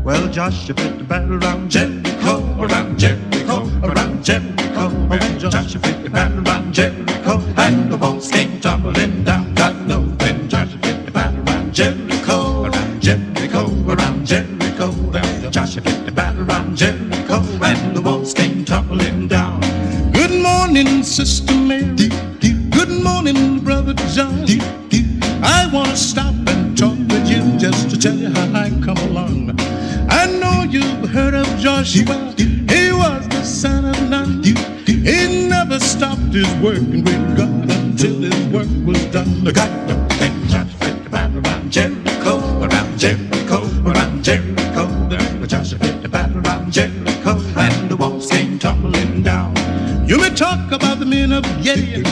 Well, Joshua fit the battle around Jericho, around Jericho, around Jericho. Well, Joshua fit the battle around Jericho, and the walls came tumbling down. God knows when Joshua fit the battle around Jericho, around Jericho, around Jericho. Well, Joshua fit the battle around Jericho, and the walls came tumbling down. Good morning, Sister Mary. Good morning, Brother John. I want to stop and talk with you just to tell you how I come along. I know you've heard of Joshua. He was the son of Nun. He never stopped his working with God until his work was done. God knows Joshua fit the battle around Jericho, around Jericho, around Jericho. Joshua fit the battle around Jericho, and the walls came tumbling down. You may talk about the men of Gideon.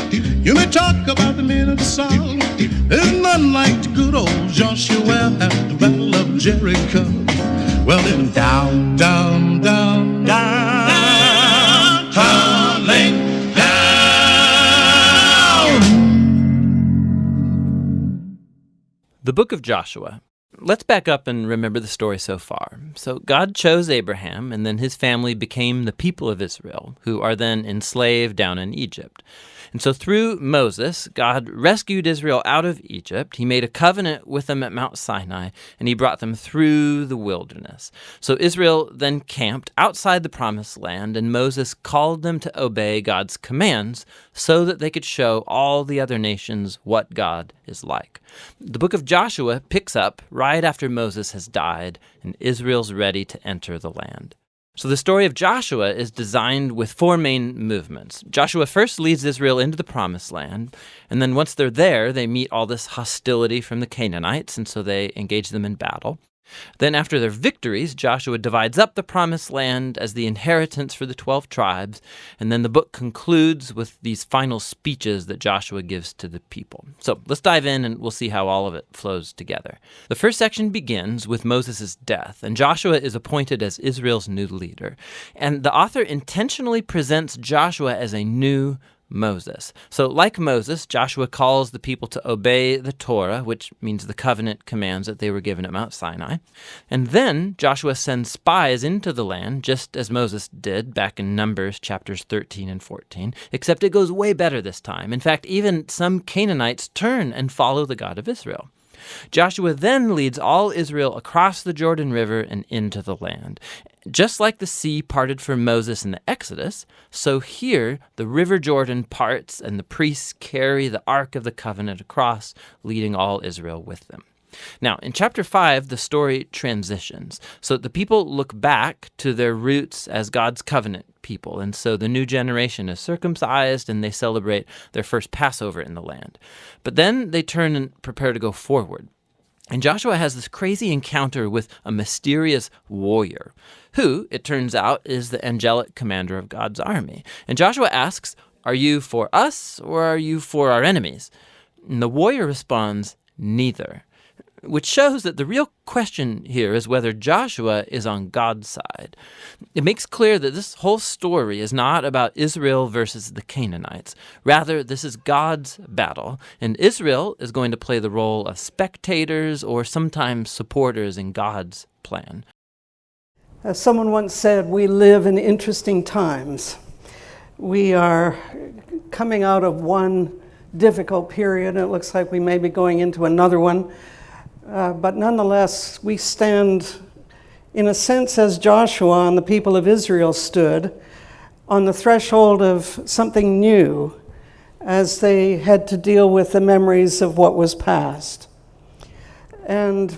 You may talk about the men of Saul. There's none like the good old Joshua at the battle of Jericho. Well, then down, down, down, down, tumbling down. The book of Joshua. Let's back up and remember the story so far. So God chose Abraham, and then his family became the people of Israel, who are then enslaved down in Egypt. And so through Moses, God rescued Israel out of Egypt. He made a covenant with them at Mount Sinai, and he brought them through the wilderness. So Israel then camped outside the promised land, and Moses called them to obey God's commands so that they could show all the other nations what God is like. The book of Joshua picks up right after Moses has died, and Israel's ready to enter the land. So the story of Joshua is designed with four main movements. Joshua first leads Israel into the promised land, and then once they're there, they meet all this hostility from the Canaanites, and so they engage them in battle. Then after their victories, Joshua divides up the promised land as the inheritance for the 12 tribes, and then the book concludes with these final speeches that Joshua gives to the people. So let's dive in and we'll see how all of it flows together. The first section begins with Moses' death, and Joshua is appointed as Israel's new leader. And the author intentionally presents Joshua as a new Moses. So like Moses, Joshua calls the people to obey the Torah, which means the covenant commands that they were given at Mount Sinai. And then Joshua sends spies into the land, just as Moses did back in Numbers chapters 13 and 14, except it goes way better this time. In fact, even some Canaanites turn and follow the God of Israel. Joshua then leads all Israel across the Jordan River and into the land. Just like the sea parted for Moses in the Exodus, so here the river Jordan parts and the priests carry the Ark of the Covenant across, leading all Israel with them. Now, in chapter 5, the story transitions. So the people look back to their roots as God's covenant people, and so the new generation is circumcised and they celebrate their first Passover in the land. But then they turn and prepare to go forward. And Joshua has this crazy encounter with a mysterious warrior, who, it turns out, is the angelic commander of God's army. And Joshua asks, "Are you for us or are you for our enemies?" And the warrior responds, "Neither," which shows that the real question here is whether Joshua is on God's side. It makes clear that this whole story is not about Israel versus the Canaanites. Rather, this is God's battle, and Israel is going to play the role of spectators or sometimes supporters in God's plan. As someone once said, we live in interesting times. We are coming out of one difficult period, and it looks like we may be going into another one. But nonetheless, we stand, in a sense, as Joshua and the people of Israel stood, on the threshold of something new as they had to deal with the memories of what was past. And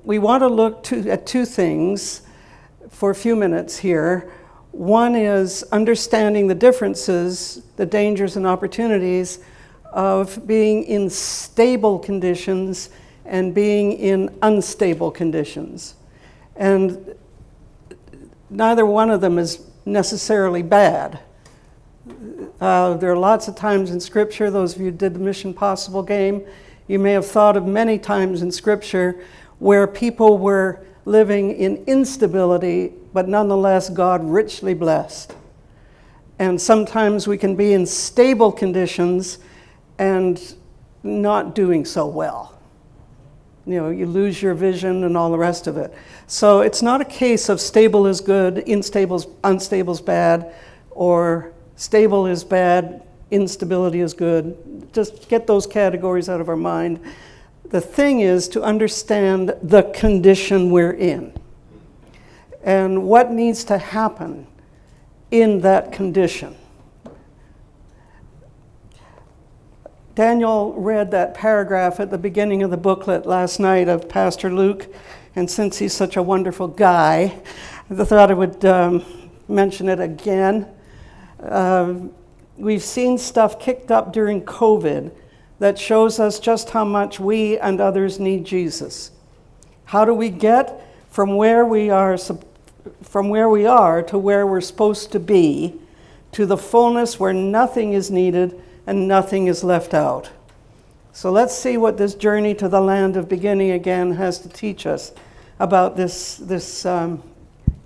we want to look at two things for a few minutes here. One is understanding the differences, the dangers and opportunities of being in stable conditions and being in unstable conditions. And neither one of them is necessarily bad. There are lots of times in Scripture, those of you who did the Mission Possible game, you may have thought of many times in Scripture where people were living in instability, but nonetheless God richly blessed. And sometimes we can be in stable conditions and not doing so well. You know, you lose your vision and all the rest of it. So it's not a case of stable is good, unstable is bad, or stable is bad, instability is good. Just get those categories out of our mind. The thing is to understand the condition we're in and what needs to happen in that condition. Daniel read that paragraph at the beginning of the booklet last night of Pastor Luke, and since he's such a wonderful guy, I thought I would mention it again. We've seen stuff kicked up during COVID that shows us just how much we and others need Jesus. How do we get from where we are to where we're supposed to be, to the fullness where nothing is needed and nothing is left out? So let's see what this journey to the land of beginning again has to teach us about this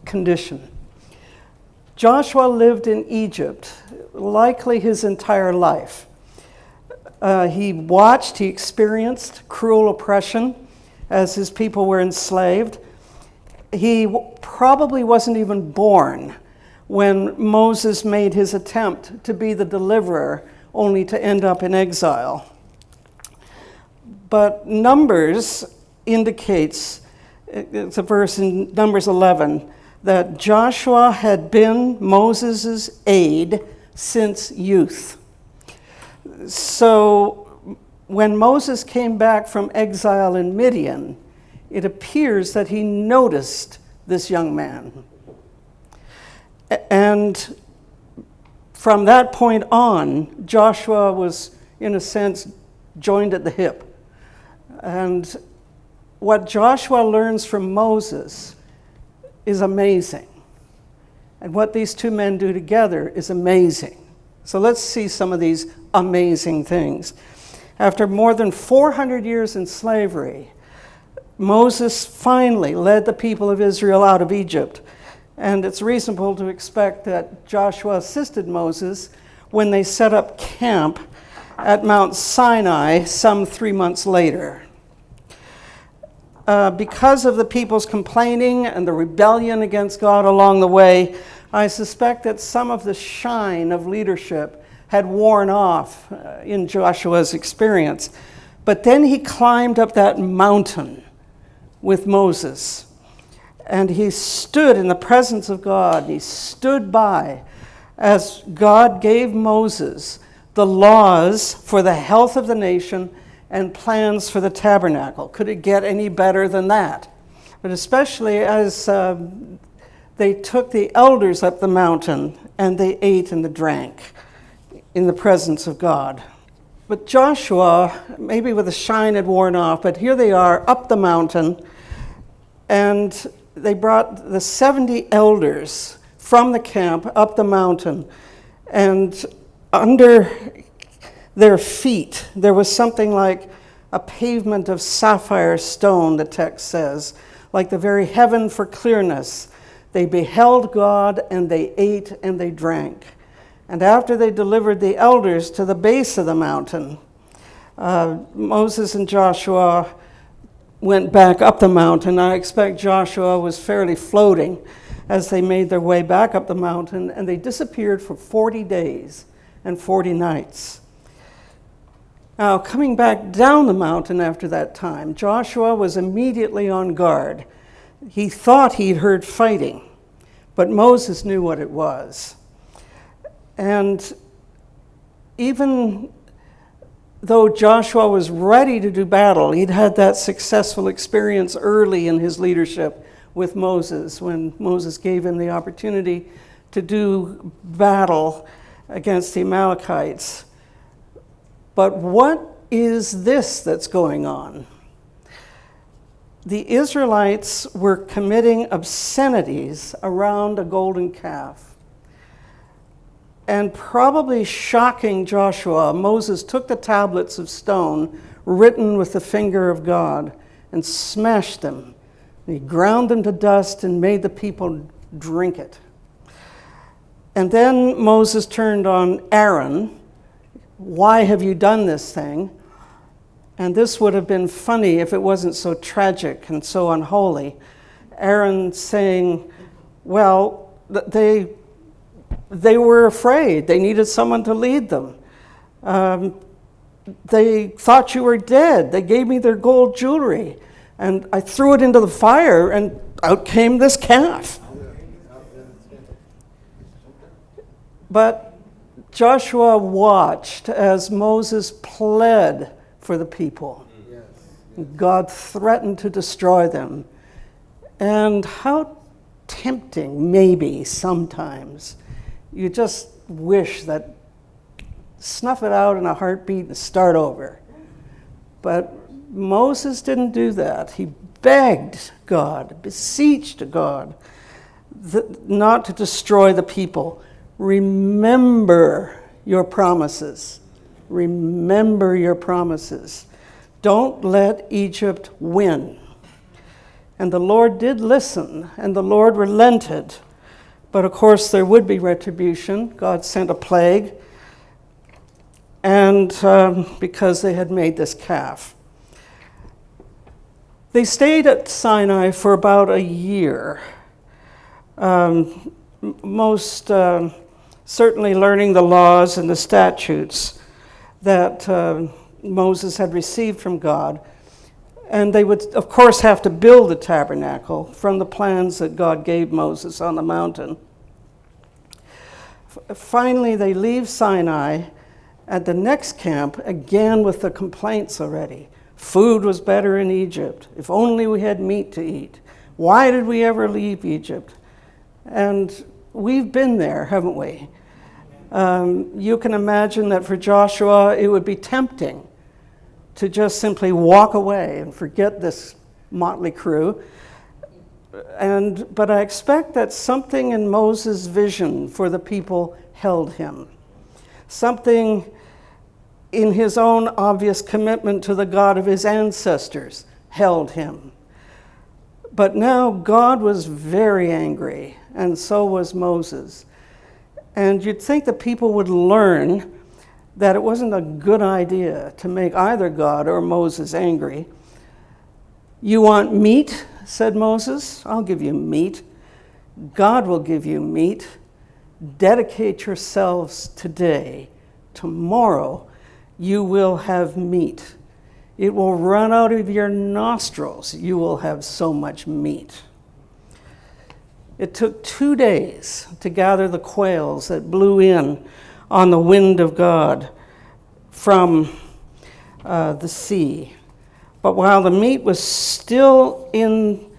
condition. Joshua lived in Egypt, likely his entire life. He experienced cruel oppression as his people were enslaved. He probably wasn't even born when Moses made his attempt to be the deliverer, only to end up in exile. But Numbers indicates, it's a verse in Numbers 11, that Joshua had been Moses' aide since youth. So when Moses came back from exile in Midian, it appears that he noticed this young man. And from that point on, Joshua was, in a sense, joined at the hip. And what Joshua learns from Moses is amazing. And what these two men do together is amazing. So let's see some of these amazing things. After more than 400 years in slavery, Moses finally led the people of Israel out of Egypt. And it's reasonable to expect that Joshua assisted Moses when they set up camp at Mount Sinai some 3 months later. Because of the people's complaining and the rebellion against God along the way, I suspect that some of the shine of leadership had worn off in Joshua's experience. But then he climbed up that mountain with Moses, and he stood in the presence of God. He stood by as God gave Moses the laws for the health of the nation and plans for the tabernacle. Could it get any better than that? But especially as they took the elders up the mountain and they ate and they drank in the presence of God. But Joshua, maybe with the shine had worn off, but here they are up the mountain, and they brought the 70 elders from the camp up the mountain, and under their feet there was something like a pavement of sapphire stone, the text says, like the very heaven for clearness. They beheld God, and they ate and they drank. And after they delivered the elders to the base of the mountain, Moses and Joshua went back up the mountain. I expect Joshua was fairly floating as they made their way back up the mountain, and they disappeared for 40 days and 40 nights. Now, coming back down the mountain after that time, Joshua was immediately on guard. He thought he'd heard fighting, but Moses knew what it was. And even though Joshua was ready to do battle, he'd had that successful experience early in his leadership with Moses, when Moses gave him the opportunity to do battle against the Amalekites. But what is this that's going on? The Israelites were committing obscenities around a golden calf. And probably shocking Joshua, Moses took the tablets of stone written with the finger of God and smashed them. He ground them to dust and made the people drink it. And then Moses turned on Aaron. Why have you done this thing? And this would have been funny if it wasn't so tragic and so unholy. Aaron saying, well, they were afraid. They needed someone to lead them. They thought you were dead. They gave me their gold jewelry. And I threw it into the fire, and out came this calf. But Joshua watched as Moses pled for the people. God threatened to destroy them. And how tempting, maybe sometimes, you just wish that snuff it out in a heartbeat and start over. But Moses didn't do that. He begged God, beseeched God, not to destroy the people. Remember your promises. Remember your promises. Don't let Egypt win. And the Lord did listen, and the Lord relented. But of course, there would be retribution. God sent a plague, and because they had made this calf. They stayed at Sinai for about a year, most certainly learning the laws and the statutes that Moses had received from God. And they would, of course, have to build the tabernacle from the plans that God gave Moses on the mountain. Finally, they leave Sinai at the next camp, again with the complaints already. Food was better in Egypt. If only we had meat to eat. Why did we ever leave Egypt? And we've been there, haven't we? You can imagine that for Joshua, it would be tempting to just simply walk away and forget this motley crew. But I expect that something in Moses' vision for the people held him. Something in his own obvious commitment to the God of his ancestors held him. But now God was very angry, and so was Moses. And you'd think the people would learn that it wasn't a good idea to make either God or Moses angry. You want meat, said Moses? I'll give you meat. God will give you meat. Dedicate yourselves today. Tomorrow you will have meat. It will run out of your nostrils. You will have so much meat. It took 2 days to gather the quails that blew in on the wind of God from the sea. But while the meat was still in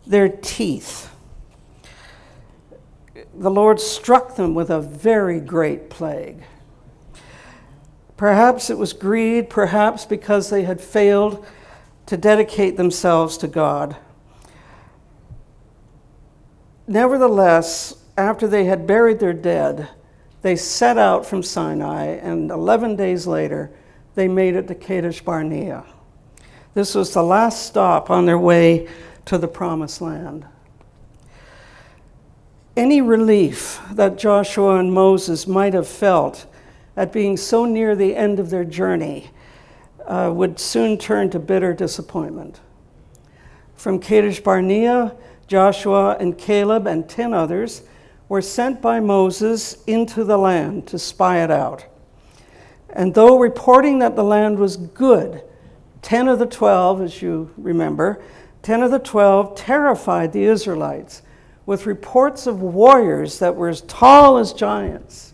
their teeth, the Lord struck them with a very great plague. Perhaps it was greed, perhaps because they had failed to dedicate themselves to God. Nevertheless, after they had buried their dead, they set out from Sinai, and 11 days later, they made it to Kadesh Barnea. This was the last stop on their way to the Promised Land. Any relief that Joshua and Moses might have felt at being so near the end of their journey would soon turn to bitter disappointment. From Kadesh Barnea, Joshua and Caleb and 10 others were sent by Moses into the land to spy it out. And though reporting that the land was good, 10 of the 12, as you remember, 10 of the 12 terrified the Israelites with reports of warriors that were as tall as giants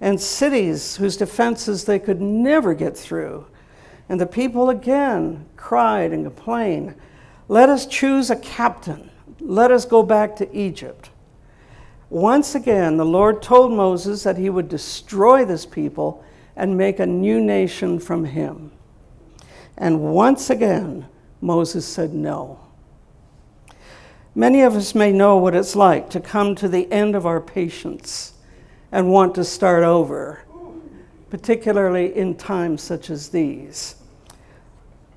and cities whose defenses they could never get through. And the people again cried and complained, "Let us choose a captain. Let us go back to Egypt." Once again, the Lord told Moses that he would destroy this people and make a new nation from him. And once again, Moses said no. Many of us may know what it's like to come to the end of our patience and want to start over, particularly in times such as these.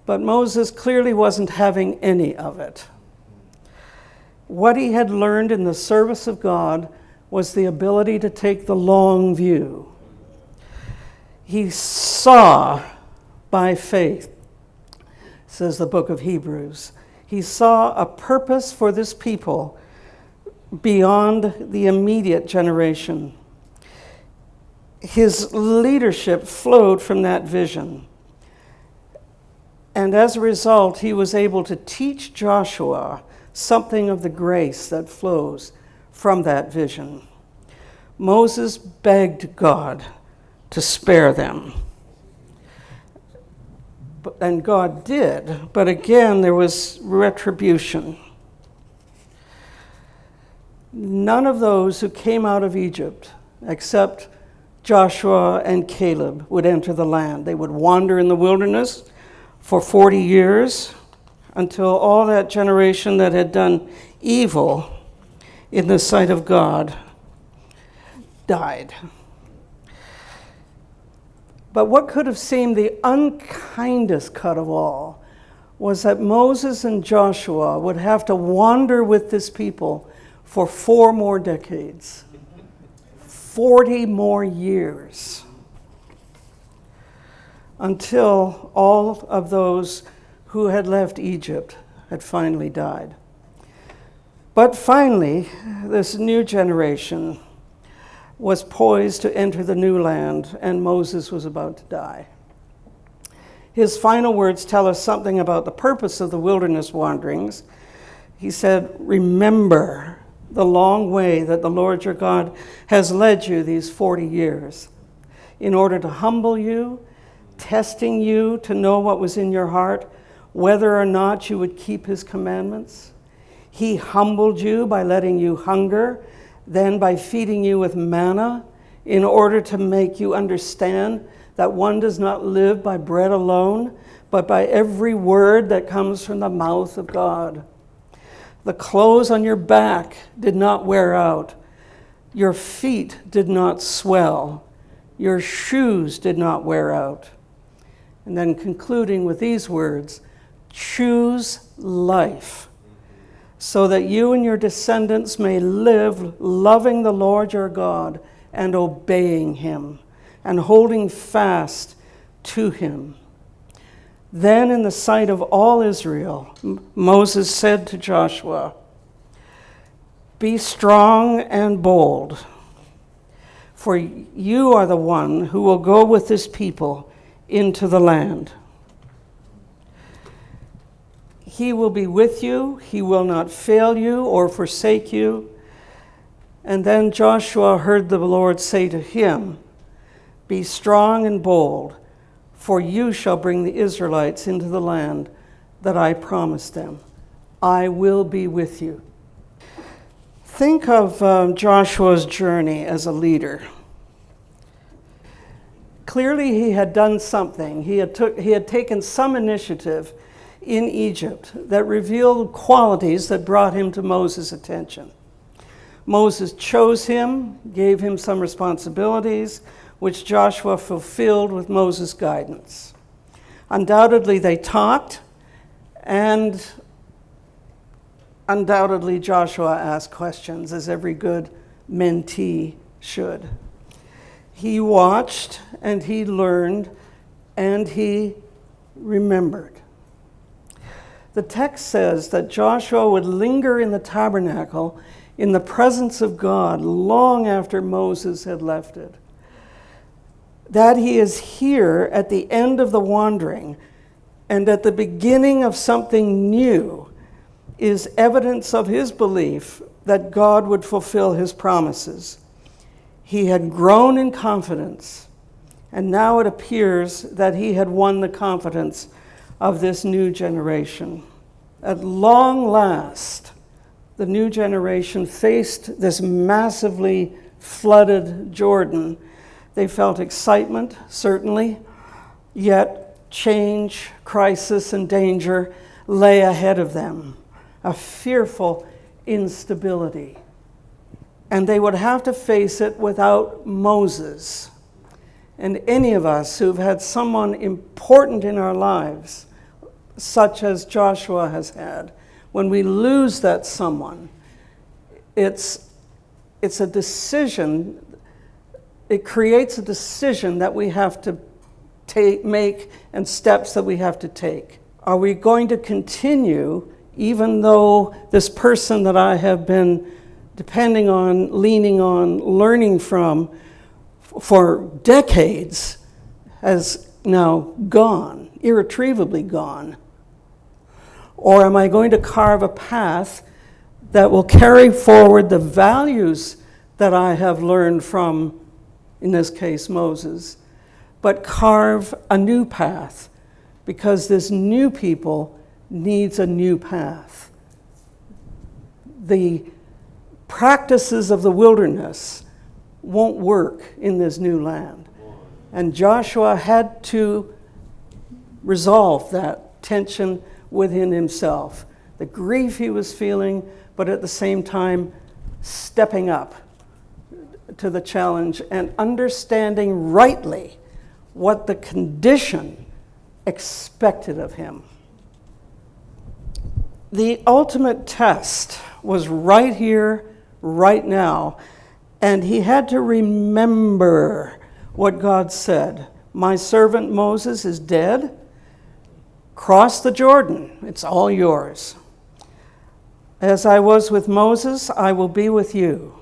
But Moses clearly wasn't having any of it. What he had learned in the service of God was the ability to take the long view. He saw by faith says the book of Hebrews. He saw a purpose for this people beyond the immediate generation. His leadership flowed from that vision. And as a result, he was able to teach Joshua something of the grace that flows from that vision. Moses begged God to spare them. And God did, but again, there was retribution. None of those who came out of Egypt, except Joshua and Caleb, would enter the land. They would wander in the wilderness for 40 years until all that generation that had done evil in the sight of God died. But what could have seemed the unkindest cut of all was that Moses and Joshua would have to wander with this people for 4 more decades, 40 more years, until all of those who had left Egypt had finally died. But finally, this new generation was poised to enter the new land, and Moses was about to die. His final words tell us something about the purpose of the wilderness wanderings. He said, "Remember the long way that the Lord your God has led you these 40 years, in order to humble you, testing you to know what was in your heart, whether or not you would keep his commandments. He humbled you by letting you hunger, then by feeding you with manna, in order to make you understand that one does not live by bread alone, but by every word that comes from the mouth of God. The clothes on your back did not wear out. Your feet did not swell. Your shoes did not wear out." And then concluding with these words, "Choose life, so that you and your descendants may live loving the Lord your God and obeying him and holding fast to him." Then in the sight of all Israel, Moses said to Joshua, "Be strong and bold, for you are the one who will go with this people into the land. He will be with you. He will not fail you or forsake you." And then Joshua heard the Lord say to him, "Be strong and bold, for you shall bring the Israelites into the land that I promised them. I will be with you." Think of Joshua's journey as a leader. Clearly he had done something. He had taken some initiative in Egypt that revealed qualities that brought him to Moses' attention. Moses chose him, gave him some responsibilities, which Joshua fulfilled with Moses' guidance. Undoubtedly they talked, and undoubtedly Joshua asked questions, as every good mentee should. He watched, and he learned, and he remembered. The text says that Joshua would linger in the tabernacle in the presence of God long after Moses had left it. That he is here at the end of the wandering and at the beginning of something new is evidence of his belief that God would fulfill his promises. He had grown in confidence, and now it appears that he had won the confidence of this new generation. At long last, the new generation faced this massively flooded Jordan. They felt excitement, certainly, yet change, crisis, and danger lay ahead of them, a fearful instability. And they would have to face it without Moses. And any of us who've had someone important in our lives, such as Joshua has had, when we lose that someone, it's a decision. It creates a decision that we have to make, and steps that we have to take. Are we going to continue, even though this person that I have been depending on, leaning on, learning from for decades has now gone, irretrievably gone? Or am I going to carve a path that will carry forward the values that I have learned from, in this case, Moses, but carve a new path, because this new people needs a new path. The practices of the wilderness won't work in this new land. And Joshua had to resolve that tension within himself, the grief he was feeling, but at the same time stepping up to the challenge and understanding rightly what the condition expected of him. The ultimate test was right here, right now, and he had to remember what God said. My servant Moses is dead. Cross the Jordan. It's all yours. As I was with Moses, I will be with you.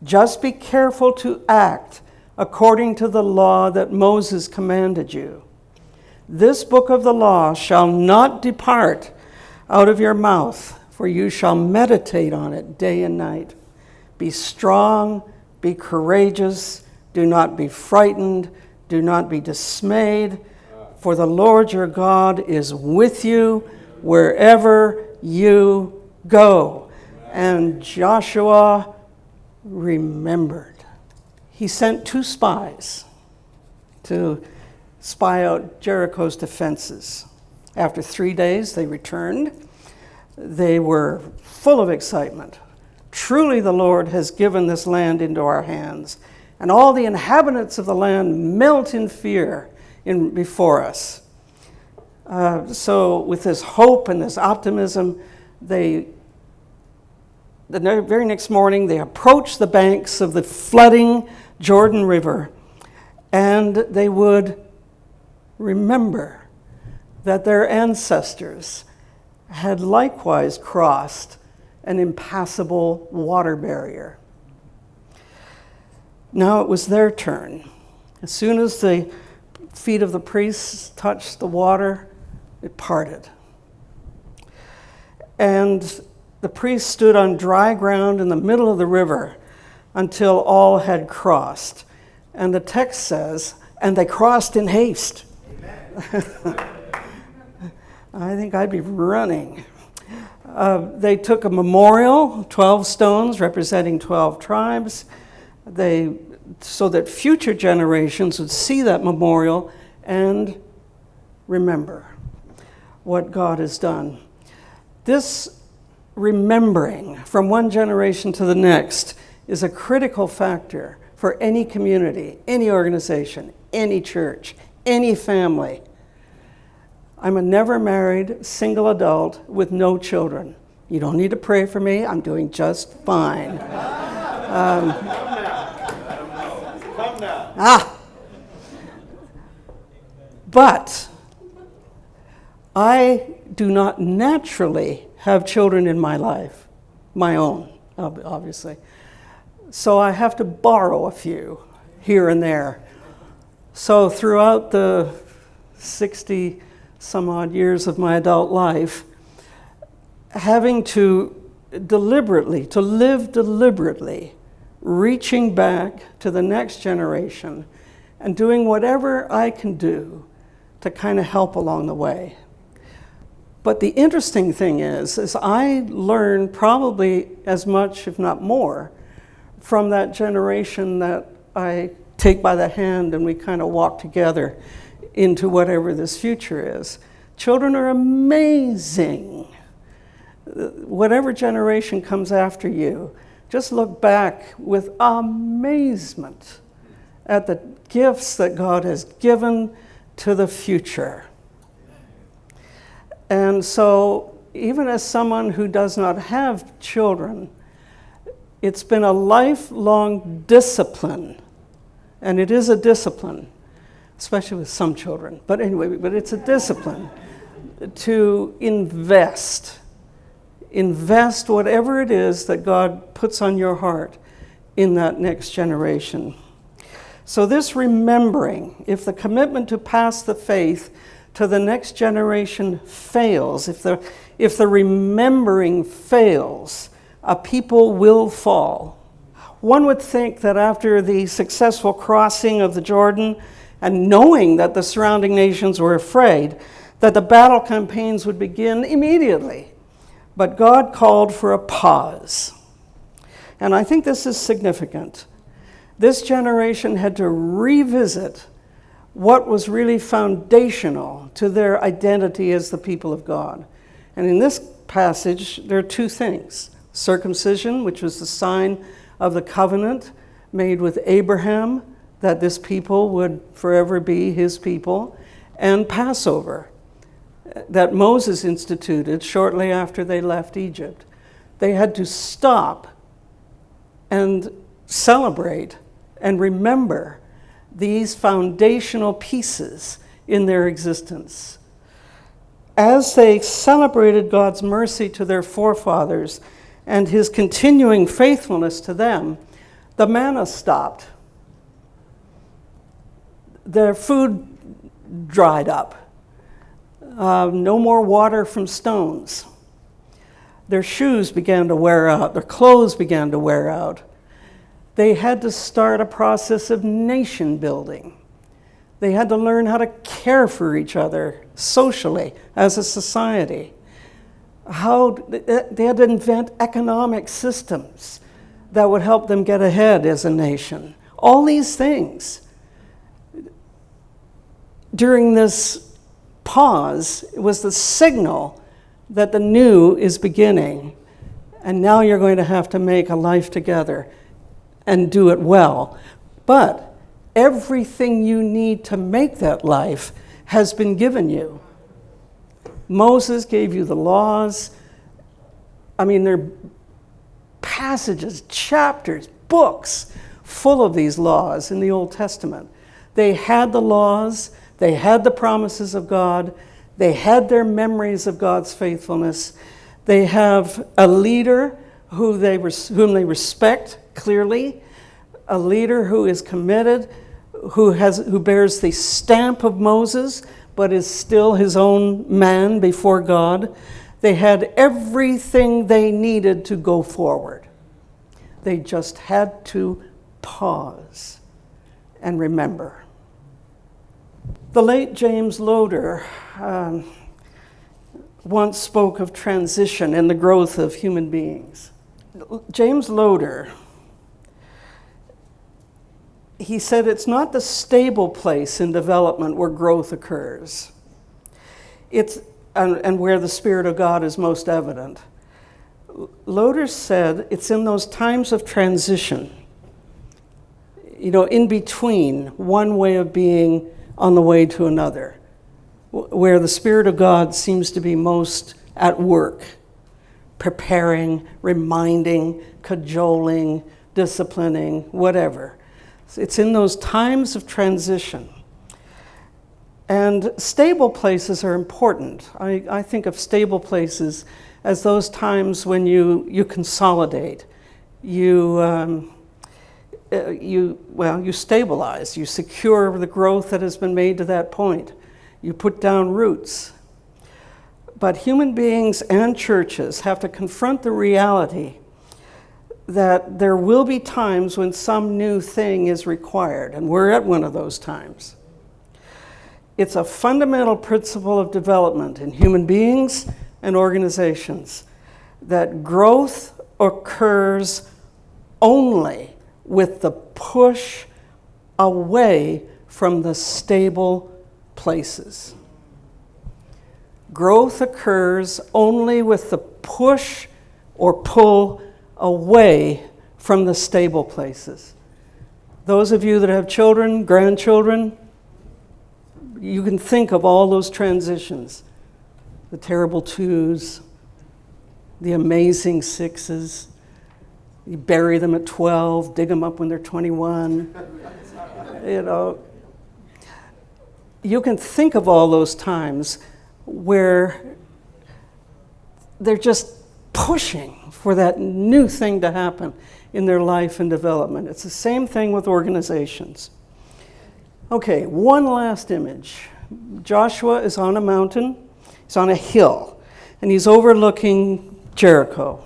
Just be careful to act according to the law that Moses commanded you. This book of the law shall not depart out of your mouth, for you shall meditate on it day and night. Be strong, be courageous, do not be frightened, do not be dismayed, for the Lord your God is with you wherever you go. And Joshua remembered. He sent 2 spies to spy out Jericho's defenses. After 3 days, they returned. They were full of excitement. Truly, the Lord has given this land into our hands, and all the inhabitants of the land melt in fear before us. So with this hope and this optimism, the very next morning, they approached the banks of the flooding Jordan River, and they would remember that their ancestors had likewise crossed an impassable water barrier. Now it was their turn. As soon as the feet of the priests touched the water, it parted. And the priests stood on dry ground in the middle of the river until all had crossed. And the text says, and they crossed in haste. I think I'd be running. They took a memorial, 12 stones representing 12 tribes, so that future generations would see that memorial and remember what God has done. This remembering from one generation to the next is a critical factor for any community, any organization, any church, any family. I'm a never married single adult with no children. You don't need to pray for me. I'm doing just fine. But I do not naturally have children in my life, my own, obviously. So I have to borrow a few here and there. So throughout the 60 some odd years of my adult life, having to live deliberately, reaching back to the next generation and doing whatever I can do to kind of help along the way. But the interesting thing is I learned probably as much, if not more, from that generation that I take by the hand and we kind of walk together into whatever this future is. Children are amazing. Whatever generation comes after you, just look back with amazement at the gifts that God has given to the future. And so, even as someone who does not have children, it's been a lifelong discipline, and it is a discipline, especially with some children. But anyway, it's a discipline to invest whatever it is that God puts on your heart in that next generation. So this remembering, if the commitment to pass the faith to the next generation fails, if the remembering fails, a people will fall. One would think that after the successful crossing of the Jordan, and knowing that the surrounding nations were afraid, that the battle campaigns would begin immediately. But God called for a pause. And I think this is significant. This generation had to revisit what was really foundational to their identity as the people of God. And in this passage, there are two things. Circumcision, which was the sign of the covenant made with Abraham, that this people would forever be his people, and Passover, that Moses instituted shortly after they left Egypt. They had to stop and celebrate and remember these foundational pieces in their existence. As they celebrated God's mercy to their forefathers and his continuing faithfulness to them, the manna stopped. Their food dried up. No more water from stones. Their shoes began to wear out. Their clothes began to wear out. They had to start a process of nation building. They had to learn how to care for each other socially as a society. They had to invent economic systems that would help them get ahead as a nation. All these things. During this pause, it was the signal that the new is beginning, and now you're going to have to make a life together and do it well. But everything you need to make that life has been given you. Moses gave you the laws. I mean, there are passages, chapters, books full of these laws in the Old Testament. They had the laws. They had the promises of God. They had their memories of God's faithfulness. They have a leader whom they respect clearly, a leader who is committed, who bears the stamp of Moses, but is still his own man before God. They had everything they needed to go forward. They just had to pause and remember. The late James Loder once spoke of transition and the growth of human beings. James Loder, he said, it's not the stable place in development where growth occurs. And where the Spirit of God is most evident. Loder said it's in those times of transition, in between one way of being on the way to another, where the Spirit of God seems to be most at work, preparing, reminding, cajoling, disciplining, whatever. It's in those times of transition. And stable places are important. I think of stable places as those times when you consolidate, you stabilize, you secure the growth that has been made to that point. You put down roots. But human beings and churches have to confront the reality that there will be times when some new thing is required, and we're at one of those times. It's a fundamental principle of development in human beings and organizations that growth occurs only with the push away from the stable places. Growth occurs only with the push or pull away from the stable places. Those of you that have children, grandchildren, you can think of all those transitions. The terrible twos, the amazing sixes. You bury them at 12, dig them up when they're 21. You can think of all those times where they're just pushing for that new thing to happen in their life and development. It's the same thing with organizations. Okay, one last image. Joshua is on a mountain, he's on a hill, and he's overlooking Jericho.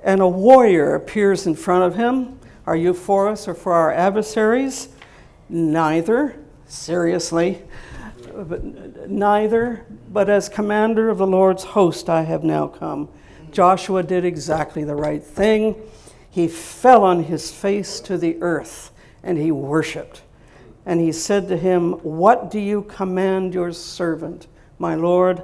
And a warrior appears in front of him. Are you for us or for our adversaries? Neither, seriously. Neither, but as commander of the Lord's host I have now come. Joshua did exactly the right thing. He fell on his face to the earth and he worshiped. And he said to him, "What do you command your servant, my Lord?"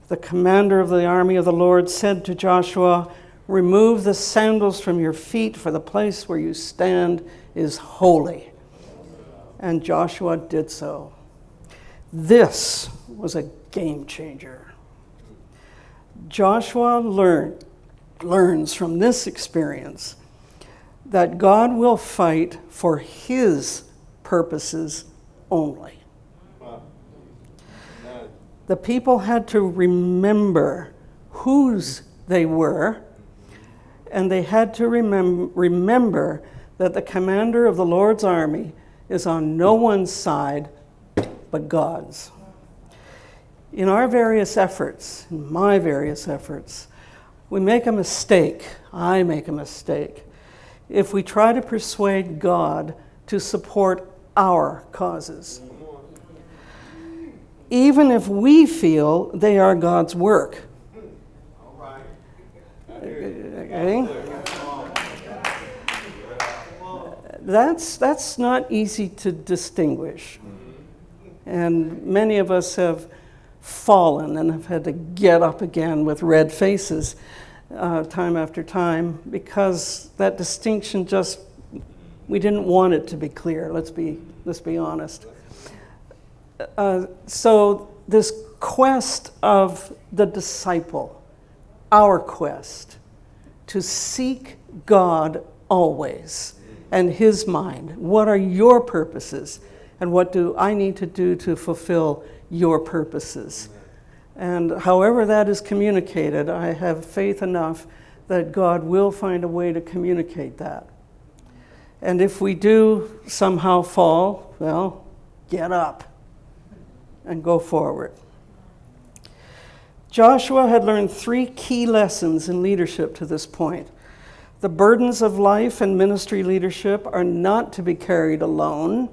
The commander of the army of the Lord said to Joshua, "Remove the sandals from your feet, for the place where you stand is holy." And Joshua did so. This was a game changer. Joshua learns from this experience that God will fight for his purposes only. The people had to remember whose they were, and they had to remember that the commander of the Lord's army is on no one's side but God's. In our various efforts, in my various efforts, we make a mistake. I make a mistake if we try to persuade God to support our causes, even if we feel they are God's work. Okay? That's not easy to distinguish. And many of us have fallen and have had to get up again with red faces time after time, because that distinction just, we didn't want it to be clear. Let's be honest. So this quest of the disciple, our quest to seek God always and his mind. What are your purposes? And what do I need to do to fulfill your purposes? And however that is communicated, I have faith enough that God will find a way to communicate that. And if we do somehow fall, well, get up and go forward. Joshua had learned 3 key lessons in leadership to this point. The burdens of life and ministry leadership are not to be carried alone.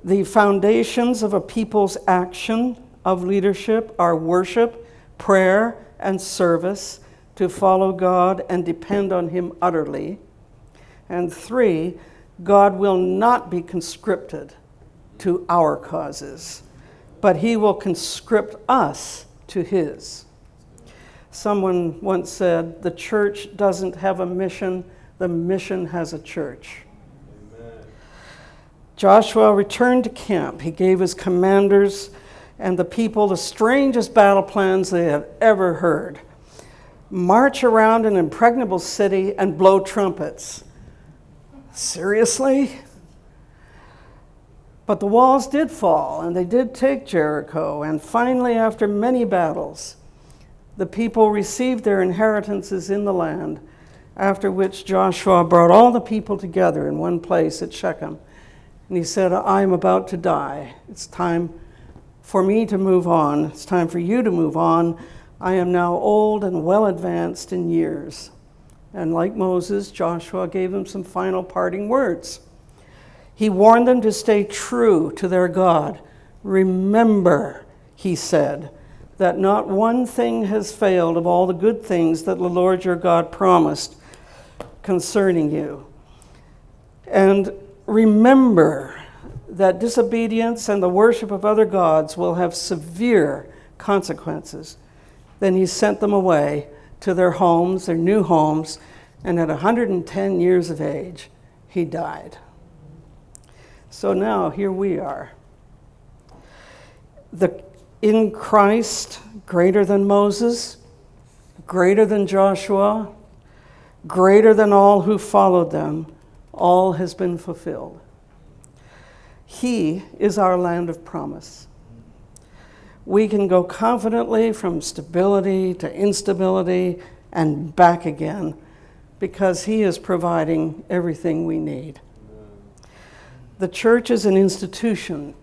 The foundations of a people's action of leadership are worship, prayer, and service to follow God and depend on him utterly. And 3, God will not be conscripted to our causes, but he will conscript us to his. Someone once said, the church doesn't have a mission, the mission has a church. Amen. Joshua returned to camp. He gave his commanders and the people the strangest battle plans they had ever heard. March around an impregnable city and blow trumpets. Seriously? But the walls did fall, and they did take Jericho, and finally, after many battles, the people received their inheritances in the land, after which Joshua brought all the people together in one place at Shechem. And he said, I'm about to die. It's time for me to move on. It's time for you to move on. I am now old and well advanced in years. And like Moses, Joshua gave them some final parting words. He warned them to stay true to their God. Remember, he said, that not one thing has failed of all the good things that the Lord your God promised concerning you. And remember that disobedience and the worship of other gods will have severe consequences. Then he sent them away to their homes, their new homes, and at 110 years of age, he died. So now here we are. In Christ, greater than Moses, greater than Joshua, greater than all who followed them, all has been fulfilled. He is our land of promise. we can go confidently from stability to instability and back again because He is providing everything we need. The church is an institution,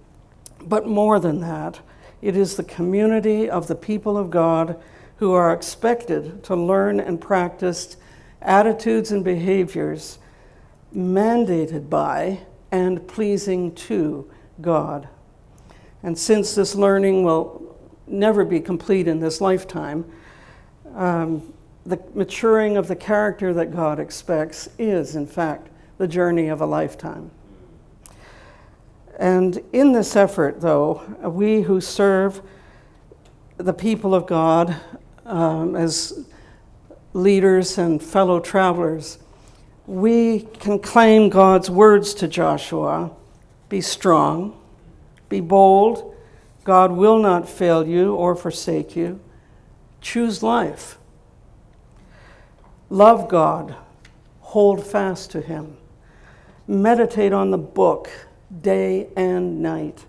but more than that, it is the community of the people of God who are expected to learn and practice attitudes and behaviors mandated by and pleasing to God. And since this learning will never be complete in this lifetime, the maturing of the character that God expects is, in fact, the journey of a lifetime. And in this effort, though, we who serve the people of God as leaders and fellow travelers, we can claim God's words to Joshua: be strong, be bold, God will not fail you or forsake you. Choose life. Love God, hold fast to Him. Meditate on the book day and night,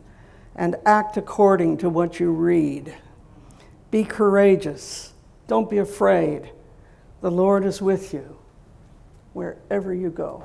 and act according to what you read. Be courageous. Don't be afraid. The Lord is with you wherever you go.